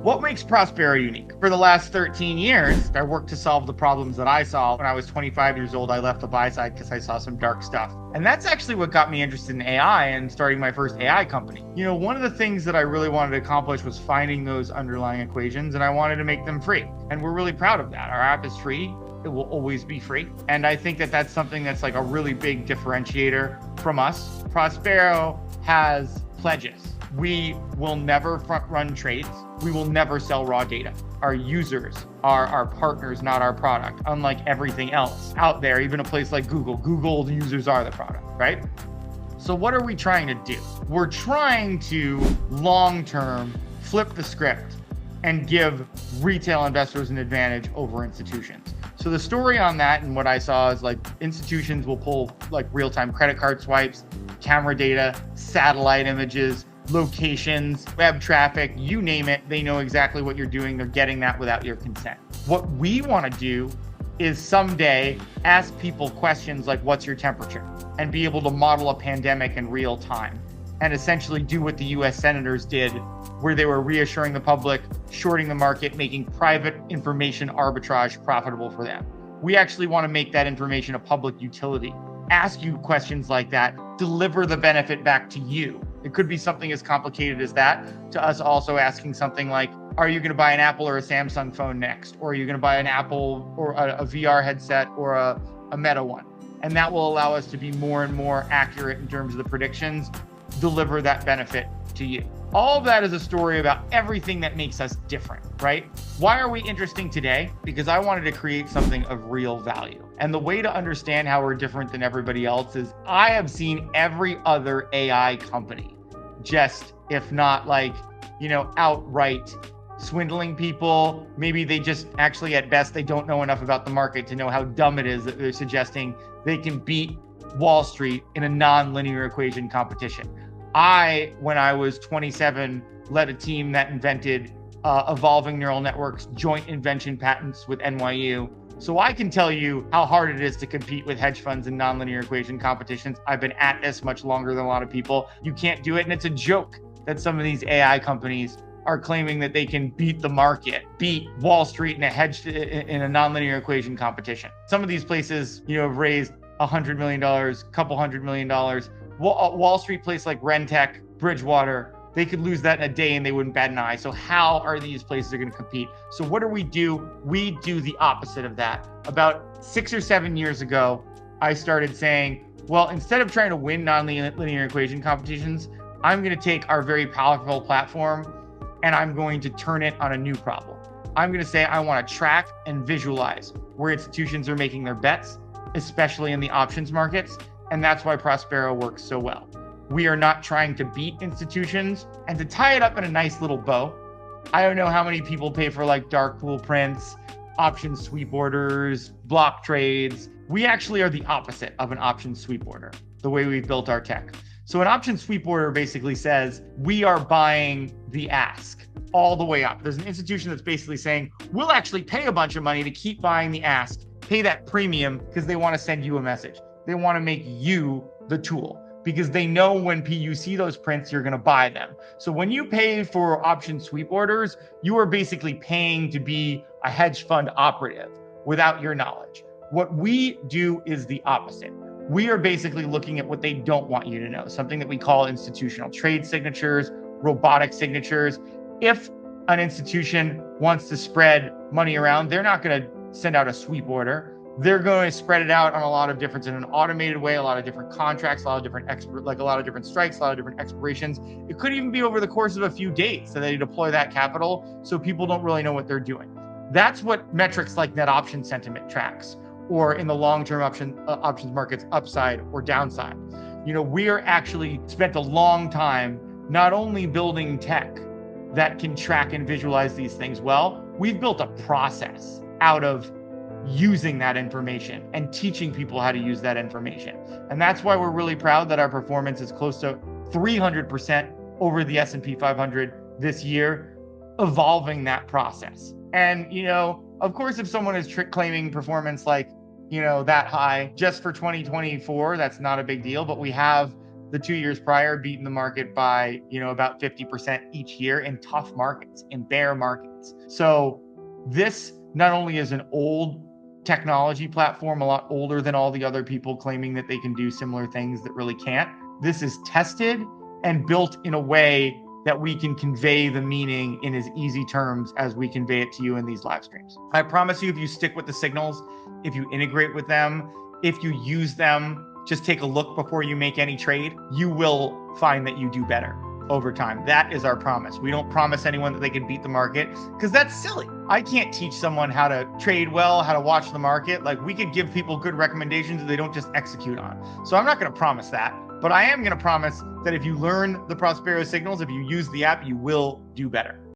What makes Prospero unique? For the last 13 years, I worked to solve the problems that I saw. When I was 25 years old, I left the buy side because I saw some dark stuff. And that's actually what got me interested in AI and starting my first AI company. One of the things that I really wanted to accomplish was finding those underlying equations, and I wanted to make them free. And we're really proud of that. Our app is free. It will always be free. And I think that that's something that's like a really big differentiator from us. Prospero has pledges. We will never front run trades. We will never sell raw data. Our users are our partners, not our product. Unlike everything else out there, even a place like Google, Google users are the product, right? So what are we trying to do? We're trying to long-term flip the script and give retail investors an advantage over institutions. So the story on that and what I saw is like institutions will pull like real-time credit card swipes, camera data, satellite images, locations, web traffic, you name it, they know exactly what you're doing. They're getting that without your consent. What we want to do is someday ask people questions like, what's your temperature? And be able to model a pandemic in real time and essentially do what the US senators did, where they were reassuring the public, shorting the market, making private information arbitrage profitable for them. We actually want to make that information a public utility. Ask you questions like that, deliver the benefit back to you. It could be something as complicated as that, to us also asking something like, are you going to buy an Apple or a Samsung phone next? Or are you going to buy an Apple or a VR headset or a Meta one? And that will allow us to be more and more accurate in terms of the predictions, deliver that benefit to you. All of that is a story about everything that makes us different, right? Why are we interesting today? Because I wanted to create something of real value. And the way to understand how we're different than everybody else is I have seen every other AI company just, if not like, outright swindling people. Maybe they just actually, at best, they don't know enough about the market to know how dumb it is that they're suggesting they can beat Wall Street in a non-linear equation competition. When I was 27, led a team that invented evolving neural networks, joint invention patents with NYU. So I can tell you how hard it is to compete with hedge funds in nonlinear equation competitions. I've been at this much longer than a lot of people. You can't do it. And it's a joke that some of these AI companies are claiming that they can beat the market, beat Wall Street in a nonlinear equation competition. Some of these places, have raised $100 million, couple $100 million. Wall Street place like Rentec, Bridgewater, they could lose that in a day and they wouldn't bat an eye. So how are these places going to compete? So what do? We do the opposite of that. About 6 or 7 years ago, I started saying, well, instead of trying to win nonlinear equation competitions, I'm going to take our very powerful platform and I'm going to turn it on a new problem. I'm going to say I want to track and visualize where institutions are making their bets, especially in the options markets. And that's why Prospero works so well. We are not trying to beat institutions. And to tie it up in a nice little bow, I don't know how many people pay for like dark pool prints, option sweep orders, block trades. We actually are the opposite of an option sweep order, the way we've built our tech. So an option sweep order basically says we are buying the ask all the way up. There's an institution that's basically saying, we'll actually pay a bunch of money to keep buying the ask, pay that premium because they want to send you a message. They want to make you the tool because they know when you see those prints, you're going to buy them. So when you pay for option sweep orders, you are basically paying to be a hedge fund operative without your knowledge. What we do is the opposite. We are basically looking at what they don't want you to know, something that we call institutional trade signatures, robotic signatures. If an institution wants to spread money around, they're not going to send out a sweep order. They're going to spread it out on a lot of different, in an automated way, a lot of different contracts, a lot of different strikes, a lot of different expirations. It could even be over the course of a few days that they deploy that capital, so people don't really know what they're doing. That's what metrics like net option sentiment tracks, or in the long-term options markets, upside or downside. We are actually spent a long time not only building tech that can track and visualize these things well, we've built a process out of using that information and teaching people how to use that information. And that's why we're really proud that our performance is close to 300% over the S&P 500 this year, evolving that process. And, of course, if someone is claiming performance like, that high just for 2024, that's not a big deal. But we have the 2 years prior, beating the market by, about 50% each year in tough markets, in bear markets. So this not only is an old technology platform, a lot older than all the other people claiming that they can do similar things that really can't. This is tested and built in a way that we can convey the meaning in as easy terms as we convey it to you in these live streams. I promise you, if you stick with the signals, if you integrate with them, if you use them, just take a look before you make any trade, you will find that you do better over time. That is our promise. We don't promise anyone that they can beat the market because that's silly. I can't teach someone how to trade well, how to watch the market. Like, we could give people good recommendations that they don't just execute on. So I'm not going to promise that, but I am going to promise that if you learn the Prospero signals, if you use the app, you will do better.